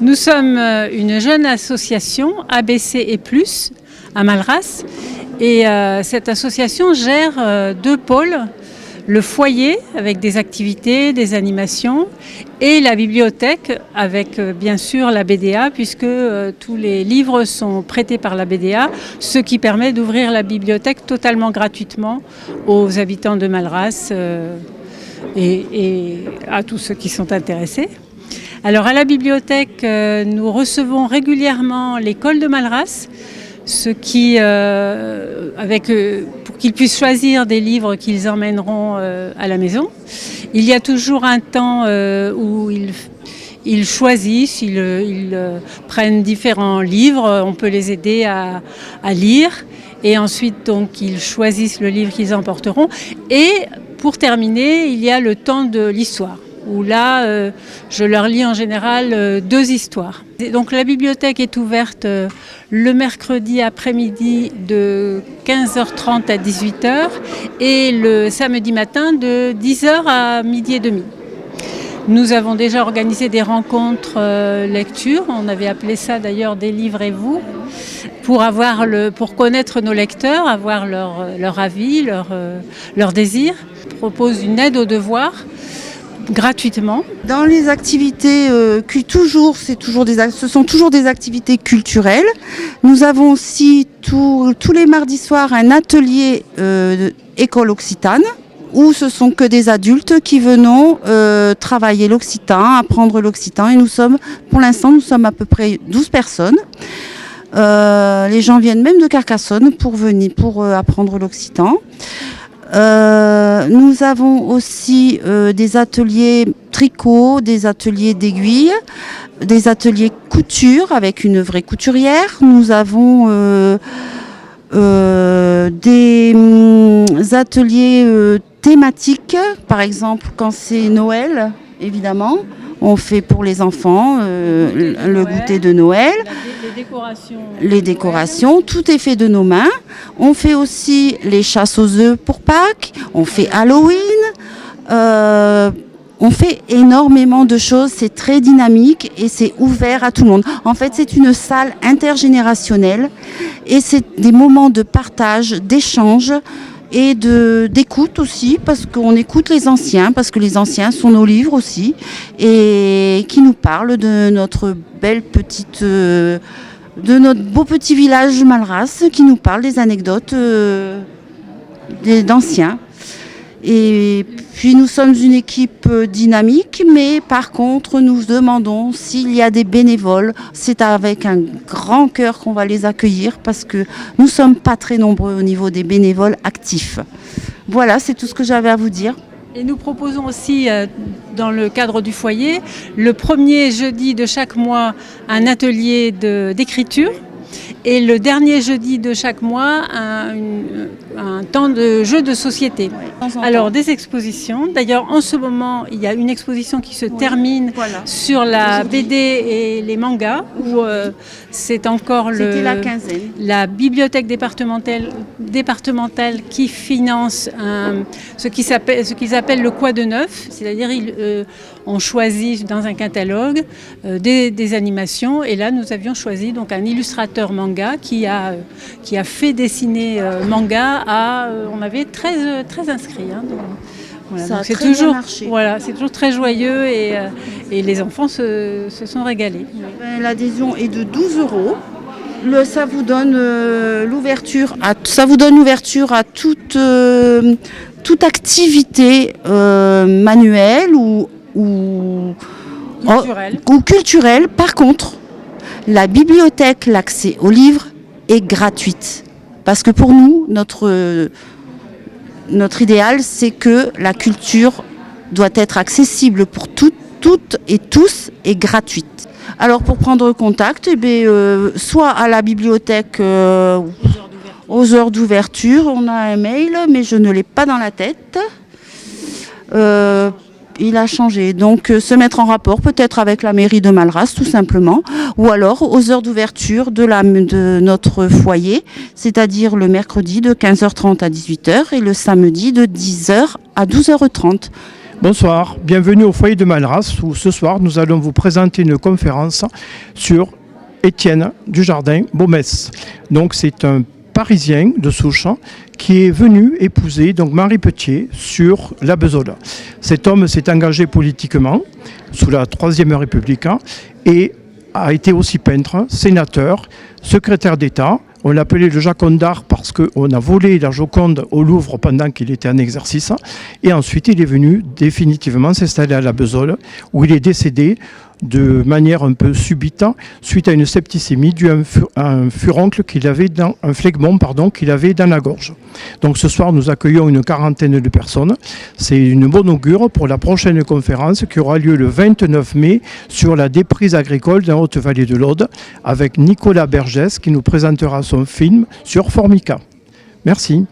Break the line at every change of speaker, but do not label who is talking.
Nous sommes une jeune association ABC et plus à Malras et cette association gère deux pôles, le foyer avec des activités, des animations et la bibliothèque avec bien sûr la BDA puisque tous les livres sont prêtés par la BDA, ce qui permet d'ouvrir la bibliothèque totalement gratuitement aux habitants de Malras et à tous ceux qui sont intéressés. Alors à la bibliothèque, nous recevons régulièrement l'école de Malras, ce qui, pour qu'ils puissent choisir des livres qu'ils emmèneront à la maison. Il y a toujours un temps où ils choisissent, ils prennent différents livres, on peut les aider à lire et ensuite donc ils choisissent le livre qu'ils emporteront. Et pour terminer, il y a le temps de l'histoire, où là, je leur lis en général deux histoires. Et donc la bibliothèque est ouverte le mercredi après-midi de 15h30 à 18h et le samedi matin de 10h à midi et demi. Nous avons déjà organisé des rencontres lecture, on avait appelé ça d'ailleurs des livres et vous, pour connaître nos lecteurs, avoir leur avis, leur désir. On propose une aide aux devoirs gratuitement.
Dans les activités, ce sont toujours des activités culturelles. Nous avons aussi tous les mardis soirs un atelier école occitane où ce sont que des adultes qui venons travailler l'occitan, apprendre l'occitan. Et pour l'instant, nous sommes à peu près 12 personnes. Les gens viennent même de Carcassonne pour apprendre l'occitan. Nous avons aussi des ateliers tricot, des ateliers d'aiguille, des ateliers couture avec une vraie couturière. Nous avons des ateliers thématiques, par exemple quand c'est Noël, évidemment. On fait pour les enfants le goûter de Noël, les décorations, tout est fait de nos mains. On fait aussi les chasses aux œufs pour Pâques, on fait Halloween, on fait énormément de choses, c'est très dynamique et c'est ouvert à tout le monde. En fait, c'est une salle intergénérationnelle et c'est des moments de partage, d'échange et d'écoute aussi, parce qu'on écoute les anciens, parce que les anciens sont nos livres aussi, et qui nous parlent de notre de notre beau petit village Malras, qui nous parle des anecdotes d'anciens. Et puis nous sommes une équipe dynamique, mais par contre nous demandons s'il y a des bénévoles. C'est avec un grand cœur qu'on va les accueillir parce que nous ne sommes pas très nombreux au niveau des bénévoles actifs. Voilà, c'est tout ce que j'avais à vous dire.
Et nous proposons aussi, dans le cadre du foyer, le premier jeudi de chaque mois, un atelier d'écriture. Et le dernier jeudi de chaque mois, un temps de jeu de société. Alors, des expositions. D'ailleurs, en ce moment, il y a une exposition qui se termine sur la BD et les mangas, où c'est encore
la quinzaine.
La bibliothèque départementale qui finance ce qu'ils appellent le quoi de neuf, c'est-à-dire on choisit dans un catalogue des animations. Et là, nous avions choisi donc un illustrateur manga qui a fait dessiner manga on avait 13 inscrits. Hein, donc, voilà,
ça
donc
a très bien marché.
Voilà, c'est toujours très joyeux et les enfants se sont régalés.
L'adhésion est de 12 €. Ça vous donne l'ouverture à toute activité manuelle ou culturelle. Par contre, la bibliothèque, l'accès aux livres est gratuite. Parce que pour nous, notre idéal, c'est que la culture doit être accessible pour toutes et tous et gratuite. Alors pour prendre contact, soit à la bibliothèque aux heures d'ouverture, on a un mail, mais je ne l'ai pas dans la tête. Il a changé. Donc se mettre en rapport peut-être avec la mairie de Malras tout simplement, ou alors aux heures d'ouverture de notre foyer, c'est-à-dire le mercredi de 15h30 à 18h et le samedi de 10h à 12h30.
Bonsoir, bienvenue au foyer de Malras où ce soir nous allons vous présenter une conférence sur Étienne Dujardin-Baumès. Donc c'est un Parisien de souche qui est venu épouser donc Marie Petier sur la Bezolle. Cet homme s'est engagé politiquement sous la Troisième République et a été aussi peintre, sénateur, secrétaire d'État. On l'appelait le Joconde d'art parce qu'on a volé la Joconde au Louvre pendant qu'il était en exercice. Et ensuite, il est venu définitivement s'installer à la Bezolle, où il est décédé de manière un peu subite, suite à une septicémie due à un furoncle qu'il avait un phlegmon qu'il avait dans la gorge. Donc ce soir, nous accueillons une quarantaine de personnes. C'est une bonne augure pour la prochaine conférence qui aura lieu le 29 mai sur la déprise agricole dans la Haute-Vallée de l'Aude, avec Nicolas Bergès qui nous présentera son film sur Formica. Merci.